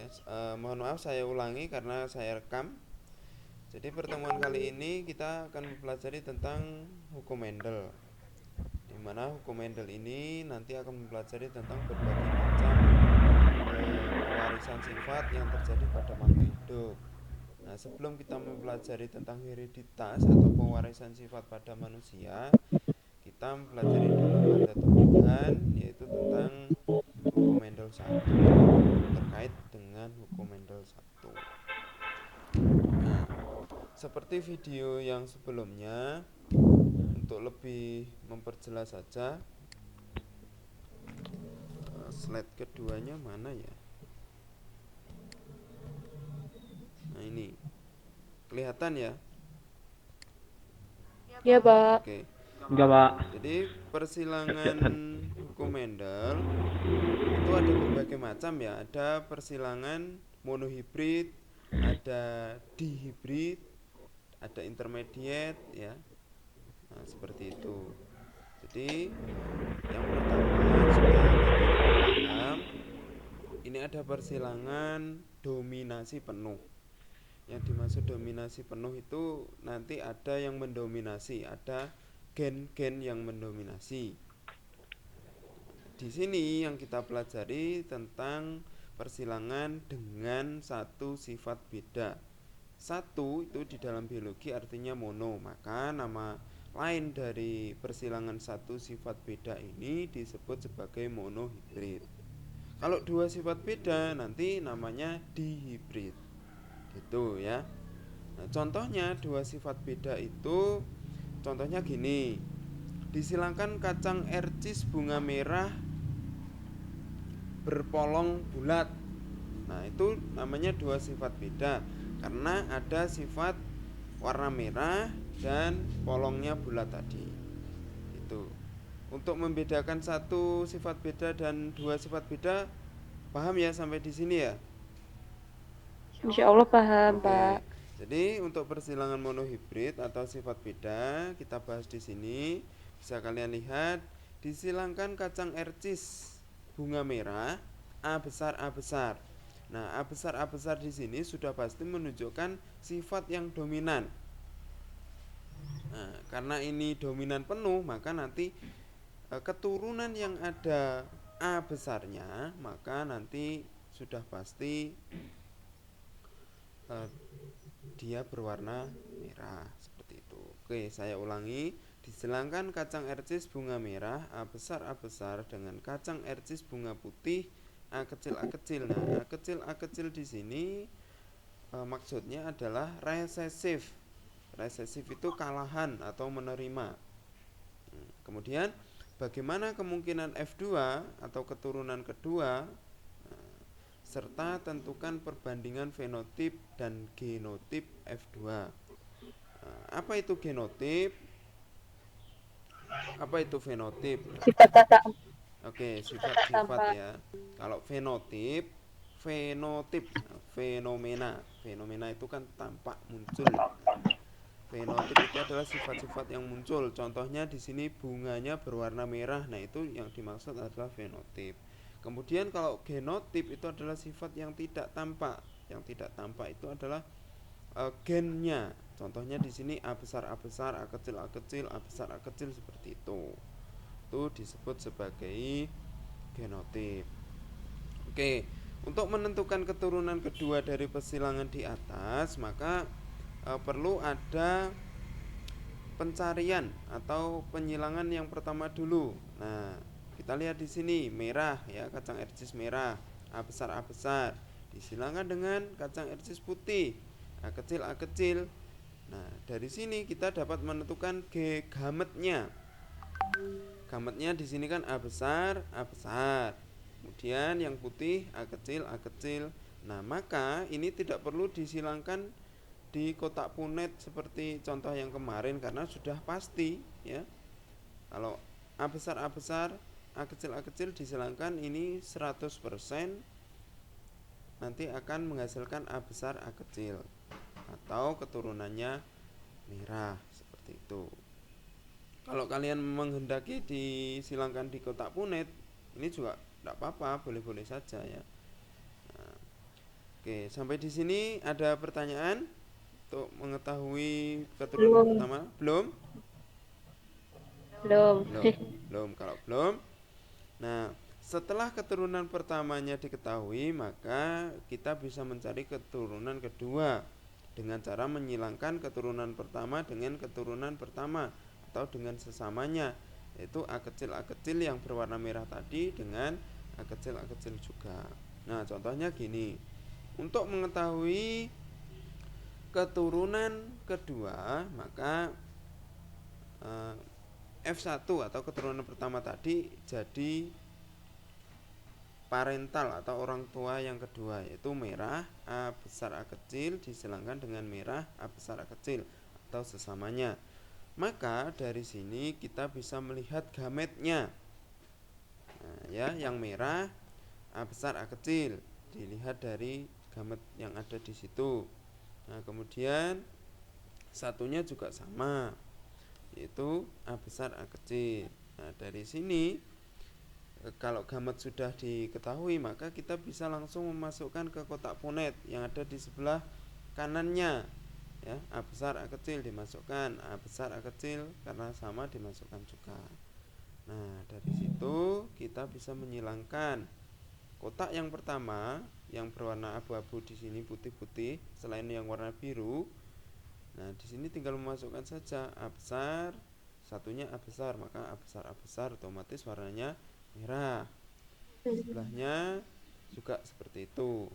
ya. Mohon maaf saya ulangi karena saya rekam. Jadi pertemuan kali ini kita akan mempelajari tentang hukum Mendel. Di mana hukum Mendel ini nanti akan mempelajari tentang berbagai macam pewarisan sifat yang terjadi pada makhluk hidup. Nah, sebelum kita mempelajari tentang hereditas atau pewarisan sifat pada manusia, kita mempelajari dulu pada tumbuhan, yaitu tentang hukum Mendel 1 terkait dengan hukum Mendel 1. Nah, seperti video yang sebelumnya, untuk lebih memperjelas saja, slide keduanya mana ya? Nah, ini kelihatan ya? Ya, Pak. Oke. Enggak, Pak. Jadi persilangan hukum Mendel itu ada berbagai macam ya. Ada persilangan monohibrid, ada dihibrid, ada intermediate ya. Nah, seperti itu. Jadi yang pertama supaya nanti lebih paham, ini ada persilangan dominasi penuh. Yang dimaksud dominasi penuh itu nanti ada yang mendominasi, ada gen-gen yang mendominasi. Di sini yang kita pelajari tentang persilangan dengan satu sifat beda. Satu itu di dalam biologi artinya mono, maka nama lain dari persilangan satu sifat beda ini disebut sebagai monohibrid. Kalau dua sifat beda nanti namanya dihibrid. Gitu ya. Nah, contohnya dua sifat beda itu contohnya gini. Disilangkan kacang ercis bunga merah berpolong bulat. Nah, itu namanya dua sifat beda karena ada sifat warna merah dan polongnya bulat tadi. Itu. Untuk membedakan satu sifat beda dan dua sifat beda, paham ya sampai di sini ya? Insya Allah paham, Pak. Oke. Jadi untuk persilangan monohibrid atau sifat beda kita bahas di sini. Bisa kalian lihat disilangkan kacang ercis bunga merah A besar A besar. Nah, A besar di sini sudah pasti menunjukkan sifat yang dominan. Nah, karena ini dominan penuh, maka nanti keturunan yang ada A besarnya, maka nanti sudah pasti eh, dia berwarna merah seperti itu. Oke, saya ulangi. Disilangkan kacang ercis bunga merah A besar dengan kacang ercis bunga putih A kecil A kecil. Nah, A kecil di sini maksudnya adalah resesif. Resesif itu kalahan atau menerima. Kemudian bagaimana kemungkinan F2 atau keturunan kedua, serta tentukan perbandingan fenotip dan genotip F2. Apa itu genotip? Apa itu fenotip? Sifat tata Oke, sifat-sifat tampak. ya. Kalau fenotip, fenomena. Fenomena itu kan tampak muncul. Fenotip itu adalah sifat-sifat yang muncul. Contohnya di sini bunganya berwarna merah. Nah, itu yang dimaksud adalah fenotip. Kemudian kalau genotip itu adalah sifat yang tidak tampak. Yang tidak tampak itu adalah gennya. Contohnya di sini A besar A besar, A kecil A kecil, A besar A kecil seperti itu. Itu disebut sebagai genotip. Oke, untuk menentukan keturunan kedua dari persilangan di atas, maka perlu ada pencarian atau penyilangan yang pertama dulu. Nah, kita lihat di sini merah ya, kacang ercis merah, A besar disilangkan dengan kacang ercis putih, A kecil A kecil. Nah, dari sini kita dapat menentukan gametnya. Gametnya di sini kan A besar A besar. Kemudian yang putih A kecil A kecil. Nah, maka ini tidak perlu disilangkan di kotak punet seperti contoh yang kemarin karena sudah pasti ya. Kalau A besar A besar, A kecil disilangkan ini 100% nanti akan menghasilkan A besar A kecil atau keturunannya merah seperti itu. Kalau kalian menghendaki disilangkan di kotak punet, ini juga tidak apa-apa, boleh-boleh saja ya. Nah, Oke, sampai di sini ada pertanyaan untuk mengetahui keturunan Belum. pertama? Belum? Belum. Belum. Belum. Kalau belum, nah, setelah keturunan pertamanya diketahui, maka kita bisa mencari keturunan kedua dengan cara menyilangkan keturunan pertama dengan keturunan pertama atau dengan sesamanya, yaitu A kecil yang berwarna merah tadi dengan A kecil juga. Nah, contohnya gini. Untuk mengetahui keturunan kedua, maka F1 atau keturunan pertama tadi jadi parental atau orang tua yang kedua, yaitu merah A besar A kecil disilangkan dengan merah A besar A kecil atau sesamanya. Maka dari sini kita bisa melihat gametnya. Nah, ya, yang merah A besar A kecil dilihat dari gamet yang ada di situ. Nah, kemudian satunya juga sama, yaitu A besar A kecil. Nah, dari sini kalau gamet sudah diketahui, maka kita bisa langsung memasukkan ke kotak punet yang ada di sebelah kanannya. Ya, A besar A kecil dimasukkan, A besar A kecil karena sama dimasukkan juga. Nah, dari situ kita bisa menyilangkan kotak yang pertama yang berwarna abu-abu, di sini putih-putih selain yang warna biru. Nah, di sini tinggal memasukkan saja A besar, satunya A besar, maka A besar otomatis warnanya merah. Sebelahnya juga seperti itu.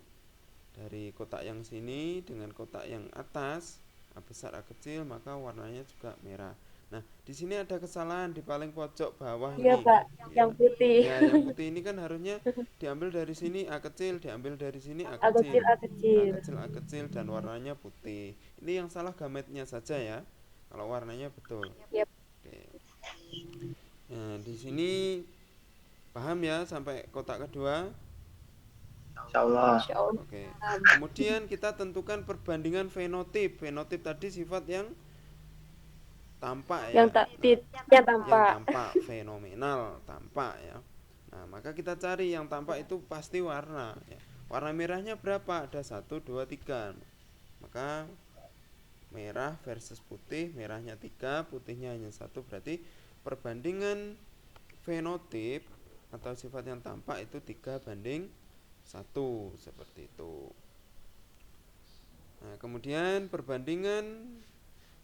Dari kotak yang sini dengan kotak yang atas A besar A kecil, maka warnanya juga merah. Nah, di sini ada kesalahan di paling pojok bawah Iya, ini. Pak. Ya. Yang putih. Ya, yang putih ini kan harusnya diambil dari sini A kecil, diambil dari sini A A kecil, kecil. A A kecil. kecil A kecil dan warnanya putih. Ini yang salah gametnya saja ya. Kalau warnanya betul. Yap. Oke. Nah, di sini paham ya sampai kotak kedua? Insyaallah. Insya Allah. Oke. Kemudian kita tentukan perbandingan fenotip. Fenotip tadi sifat yang tampak Yang ya. tak Nah, yang yang tampak. tampak fenomenal, tampak ya. Nah, maka kita cari yang tampak itu pasti warna ya. Warna merahnya berapa? Ada 1, 2, 3. Maka merah versus putih, merahnya 3, putihnya hanya 1, berarti perbandingan fenotip atau sifat yang tampak itu 3:1 seperti itu. Nah, kemudian perbandingan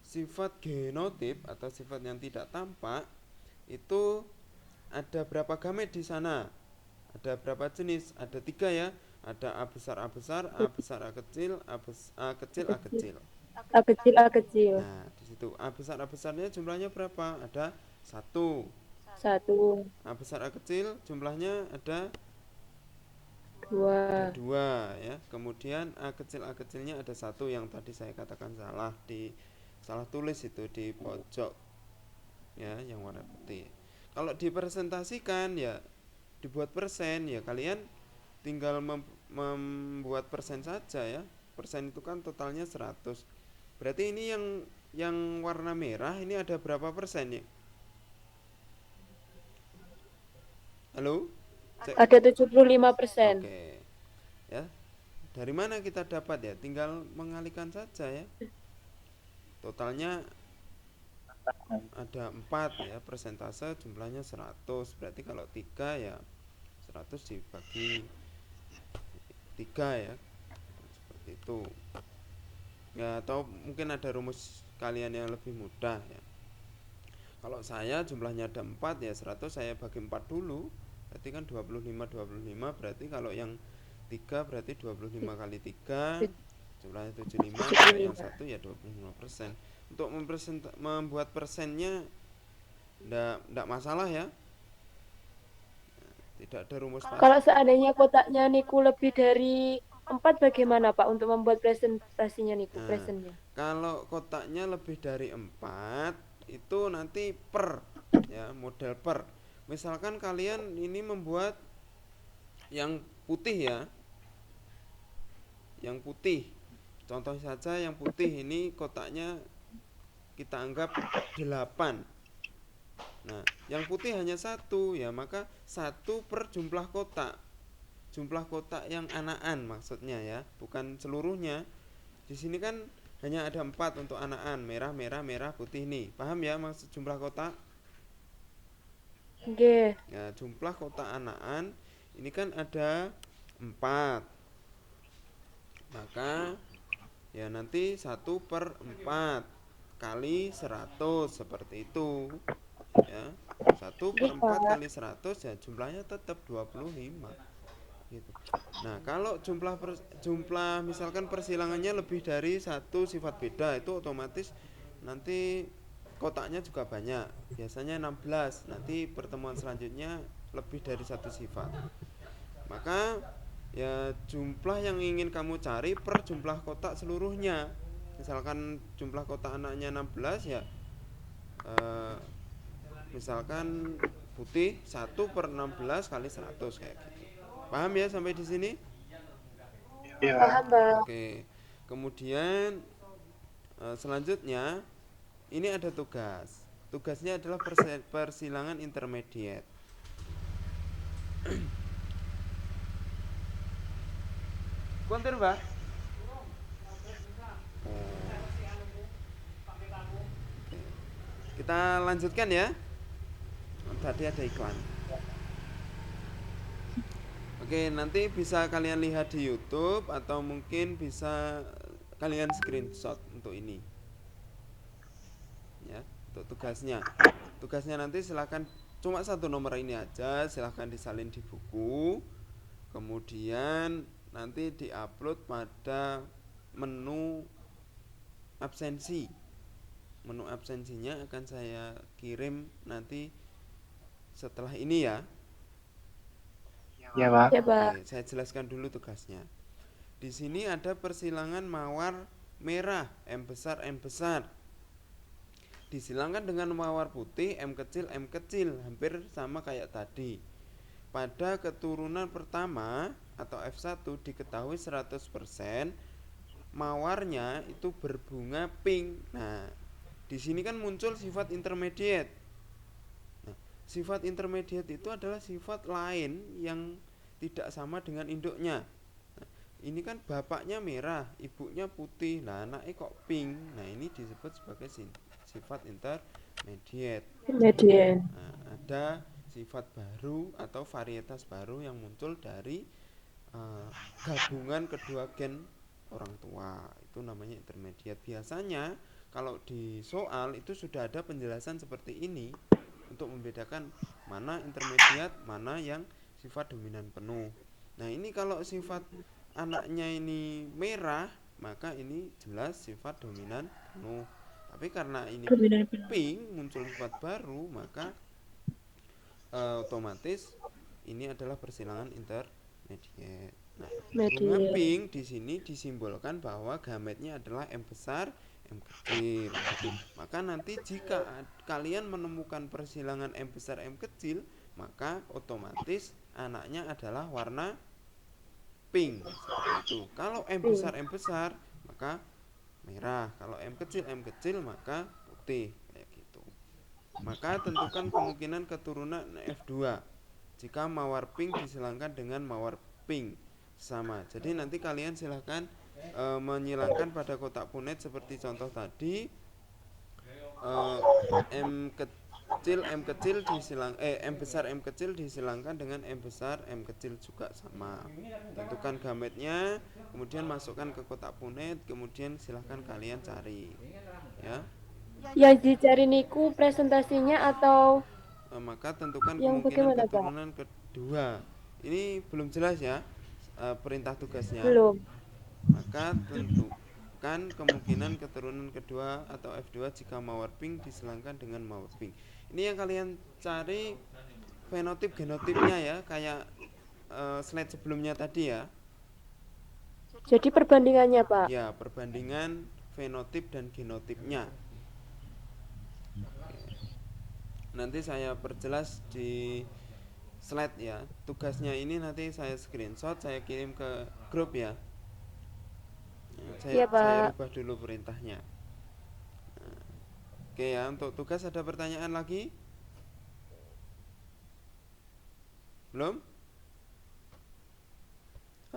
sifat genotip atau sifat yang tidak tampak itu ada berapa gamet di sana? Ada berapa jenis? Ada 3 ya. Ada A besar A besar, A besar A kecil, A kecil A kecil. A kecil, A kecil. Nah, di situ A besar A besarnya jumlahnya berapa? Ada 1. 1, A besar A kecil jumlahnya ada 2. 2 ya. Kemudian A kecilnya ada 1 yang tadi saya katakan salah tulis itu di pojok ya, yang warna putih. Kalau dipresentasikan ya dibuat persen ya, kalian tinggal membuat persen saja ya. Persen itu kan totalnya 100. Berarti ini yang warna merah ini ada berapa persen ya? Halo? Ada 75%. Oke. Ya. Dari mana kita dapat ya? Tinggal mengalihkan saja ya. Totalnya ada 4 ya, persentase jumlahnya 100. Berarti kalau 3 ya 100 dibagi 3 ya. Seperti itu. Ya, atau mungkin ada rumus kalian yang lebih mudah ya. Kalau saya jumlahnya ada 4 ya 100 saya bagi 4 dulu. Berarti kan 25 berarti kalau yang 3 berarti 25 kali 3 jumlahnya 75, kalau yang 1 ya 25%. Untuk membuat persennya ndak masalah ya. Tidak ada rumus pasti. Kalau seandainya kotaknya niku lebih dari 4 bagaimana Pak untuk membuat presentasinya niku, Nah, presentnya? kalau kotaknya lebih dari 4 itu nanti per ya, model per. Misalkan kalian ini membuat yang putih ya. Yang putih. Contoh saja yang putih ini kotaknya kita anggap 8. Nah, yang putih hanya 1 ya, maka 1 per jumlah kotak. jumlah kotak yang anakan maksudnya ya, bukan seluruhnya. Di sini kan hanya ada 4 untuk anakan, merah, merah, merah, putih nih. Paham ya maksud jumlah kotak? Nggih. Ya, jumlah kotak anakan ini kan ada 4. Maka ya nanti 1/4 kali 100 seperti itu ya. 1/4 Pak. kali 100 ya jumlahnya tetap 25 gitu. Nah, kalau jumlah misalkan persilangannya lebih dari satu sifat beda, itu otomatis nanti kotaknya juga banyak. Biasanya 16. Nanti pertemuan selanjutnya lebih dari satu sifat. Maka ya jumlah yang ingin kamu cari per jumlah kotak seluruhnya. Misalkan jumlah kotak anaknya 16 ya, misalkan putih 1/16 kali 100 kayak gitu. Paham ya sampai di sini? Ya. Paham, Pak. Oke. Kemudian selanjutnya ini ada tugas. Tugasnya adalah persilangan intermediate. Konten, Mbak. Kita lanjutkan ya. Tadi ada iklan. Oke, nanti bisa kalian lihat di YouTube atau mungkin bisa kalian screenshot untuk ini. Ya, untuk tugasnya. Tugasnya nanti silahkan cuma satu nomor ini aja, silahkan disalin di buku. Kemudian nanti diupload pada menu absensi. Menu absensinya akan saya kirim nanti setelah ini ya. Ya, Pak. Ya, Pak. Oke, saya jelaskan dulu tugasnya. Di sini ada persilangan mawar merah, M besar, M besar. Disilangkan dengan mawar putih, M kecil, hampir sama kayak tadi. Pada keturunan pertama atau F1 diketahui 100% mawarnya itu berbunga pink. Nah, di sini kan muncul sifat intermediate. Nah, sifat intermediate itu adalah sifat lain yang tidak sama dengan induknya. Nah, ini kan bapaknya merah, ibunya putih, nah anaknya kok pink. Nah, ini disebut sebagai sifat intermediate. Kemudian. Nah, ada sifat baru atau varietas baru yang muncul dari gabungan kedua gen orang tua, itu namanya intermediate. Biasanya kalau di soal itu sudah ada penjelasan seperti ini untuk membedakan mana intermediate, mana yang sifat dominan penuh. Nah, ini kalau sifat anaknya ini merah, maka ini jelas sifat dominan penuh. Tapi karena ini pink, muncul sifat baru, maka otomatis ini adalah persilangan intermediate. Nah, bunga pink di sini disimbolkan bahwa gametnya adalah M besar, M kecil. Maka nanti jika kalian menemukan persilangan M besar, M kecil, maka otomatis anaknya adalah warna pink. Seperti itu. Kalau M besar, maka merah. Kalau M kecil, maka putih. Kayak gitu. Maka tentukan kemungkinan keturunan F2 jika mawar pink disilangkan dengan mawar pink sama. Jadi nanti kalian silahkan menyilangkan pada kotak punet seperti contoh tadi. M kecil M besar M kecil disilangkan dengan M besar M kecil juga sama. Tentukan gametnya, kemudian masukkan ke kotak punet, kemudian silahkan kalian cari ya. Yang dicari niku presentasinya atau Maka tentukan yang kemungkinan bagaimana, Pak? keturunan kedua. Ini belum jelas ya perintah tugasnya. Belum. Maka tentukan kemungkinan keturunan kedua atau F2 jika mawar pink disilangkan dengan mawar pink. Ini yang kalian cari fenotip genotipnya ya, kayak slide sebelumnya tadi ya. Jadi perbandingannya, Pak. Ya, perbandingan fenotip dan genotipnya. Nanti saya perjelas di slide ya. Tugasnya ini nanti saya screenshot, saya kirim ke grup ya. Iya, Pak. Saya rubah dulu perintahnya. Nah, oke ya, untuk tugas ada pertanyaan lagi? Belum?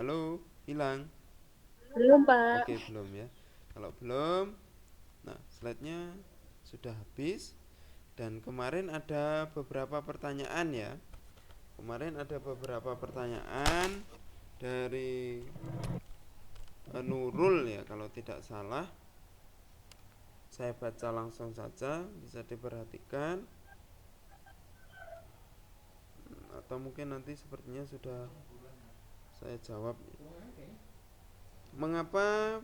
Halo, hilang. Belum, Pak. Oke, belum ya. Kalau belum, nah slide-nya sudah habis. Dan kemarin ada beberapa pertanyaan ya. Kemarin ada beberapa pertanyaan dari Nurul ya kalau tidak salah. Saya baca langsung saja, bisa diperhatikan. Atau mungkin nanti sepertinya sudah saya jawab. Mengapa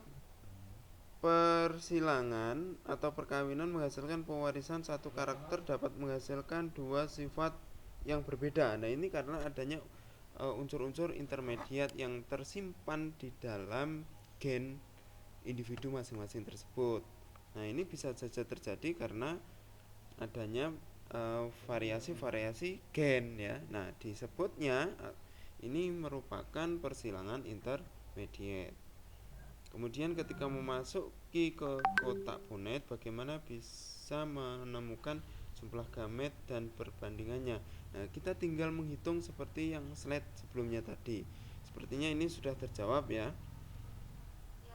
persilangan atau perkawinan menghasilkan pewarisan satu karakter dapat menghasilkan dua sifat yang berbeda? Nah, ini karena adanya unsur-unsur intermediat yang tersimpan di dalam gen individu masing-masing tersebut. Nah, ini bisa saja terjadi karena adanya variasi-variasi gen ya. Nah, disebutnya ini merupakan persilangan intermediate. Kemudian ketika memasuki ke kotak Punnett, bagaimana bisa menemukan jumlah gamet dan perbandingannya? Nah, kita tinggal menghitung seperti yang slide sebelumnya tadi. Sepertinya ini sudah terjawab ya.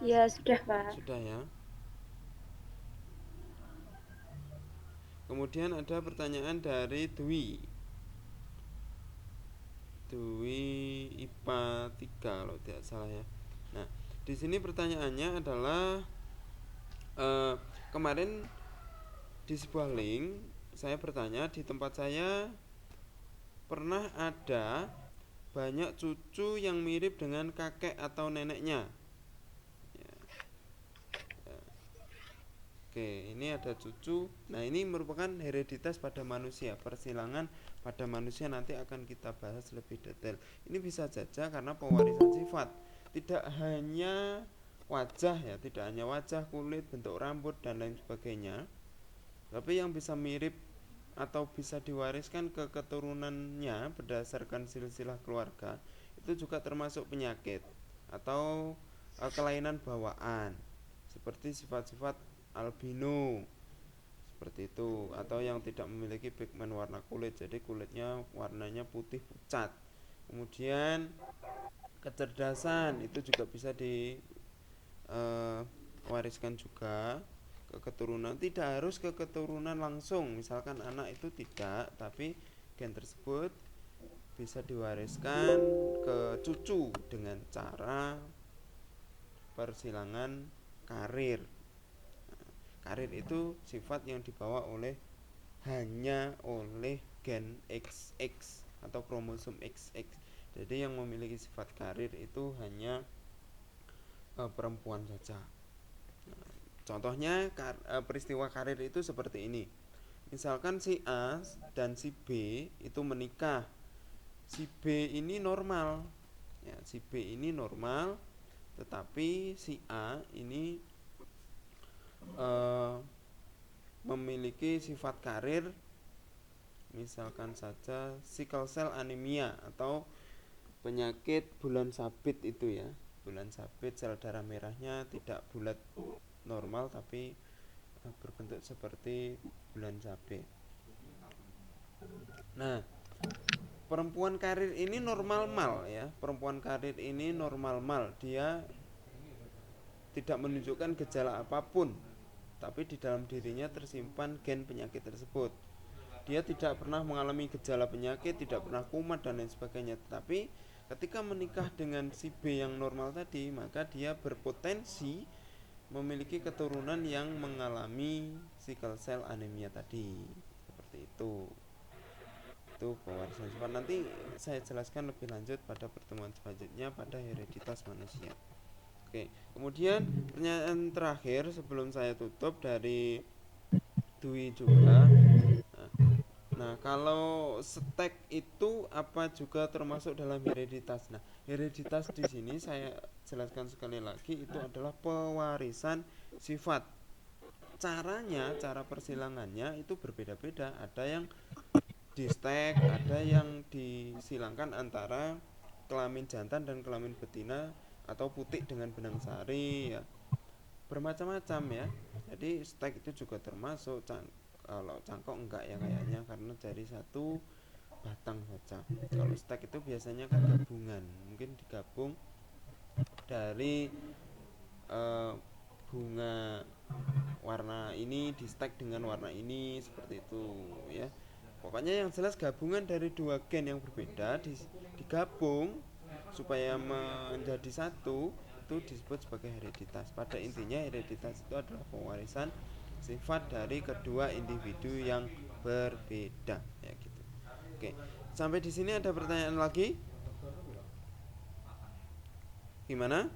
Ya, sudah, Pak. Sudah ya. Kemudian ada pertanyaan dari Dwi IPA 3 kalau tidak salah ya. Nah, di sini pertanyaannya adalah kemarin di sebuah link saya bertanya, di tempat saya pernah ada banyak cucu yang mirip dengan kakek atau neneknya. Ya. Oke, ini ada cucu. Nah, ini merupakan hereditas pada manusia. Persilangan pada manusia nanti akan kita bahas lebih detail. Ini bisa saja karena pewarisan sifat. Tidak hanya wajah ya, tidak hanya wajah, kulit, bentuk rambut dan lain sebagainya. Tapi yang bisa mirip atau bisa diwariskan ke keturunannya berdasarkan silsilah keluarga itu juga termasuk penyakit atau kelainan bawaan seperti sifat-sifat albino seperti itu, atau yang tidak memiliki pigmen warna kulit, jadi kulitnya warnanya putih pucat. Kemudian kecerdasan itu juga bisa diwariskan juga ke keturunan, tidak harus ke keturunan langsung, misalkan anak itu tidak, tapi gen tersebut bisa diwariskan ke cucu dengan cara persilangan karir. Karir itu sifat yang dibawa hanya oleh gen XX atau kromosom XX. Jadi yang memiliki sifat karir itu hanya perempuan saja. Nah, contohnya peristiwa karir itu seperti ini. Misalkan si A dan si B itu menikah. Si B ini normal. Ya, si B ini normal, tetapi si A ini memiliki sifat karir, misalkan saja sickle cell anemia atau penyakit bulan sabit itu ya. Bulan sabit sel darah merahnya tidak bulat normal tapi berbentuk seperti bulan sabit. Nah, perempuan karir ini normal mal ya. Perempuan karir ini normal mal, dia tidak menunjukkan gejala apapun, tapi di dalam dirinya tersimpan gen penyakit tersebut. Dia tidak pernah mengalami gejala penyakit, tidak pernah kumat dan lain sebagainya. Tetapi ketika menikah dengan si B yang normal tadi, maka dia berpotensi memiliki keturunan yang mengalami sickle cell anemia tadi. Seperti itu. Itu pewarisan sifat. Nanti saya jelaskan lebih lanjut pada pertemuan selanjutnya pada hereditas manusia. Oke, kemudian pertanyaan terakhir sebelum saya tutup dari Dwi juga. Nah, kalau stek itu apa juga termasuk dalam hereditas? Nah, hereditas di sini saya jelaskan sekali lagi, itu adalah pewarisan sifat. Caranya, cara persilangannya itu berbeda-beda. Ada yang di stek, ada yang disilangkan antara kelamin jantan dan kelamin betina, atau putih dengan benang sari ya. Bermacam-macam ya. Jadi stek itu juga termasuk. Kalau cangkok enggak ya kayaknya, karena dari satu batang saja. Kalau stek itu biasanya kan gabungan, mungkin digabung dari bunga warna ini di stack dengan warna ini seperti itu ya. Pokoknya yang jelas gabungan dari dua gen yang berbeda digabung supaya menjadi satu itu disebut sebagai hereditas. Pada intinya hereditas itu adalah pewarisan sifat dari kedua individu yang berbeda ya gitu. Oke, sampai di sini ada pertanyaan lagi? Gimana?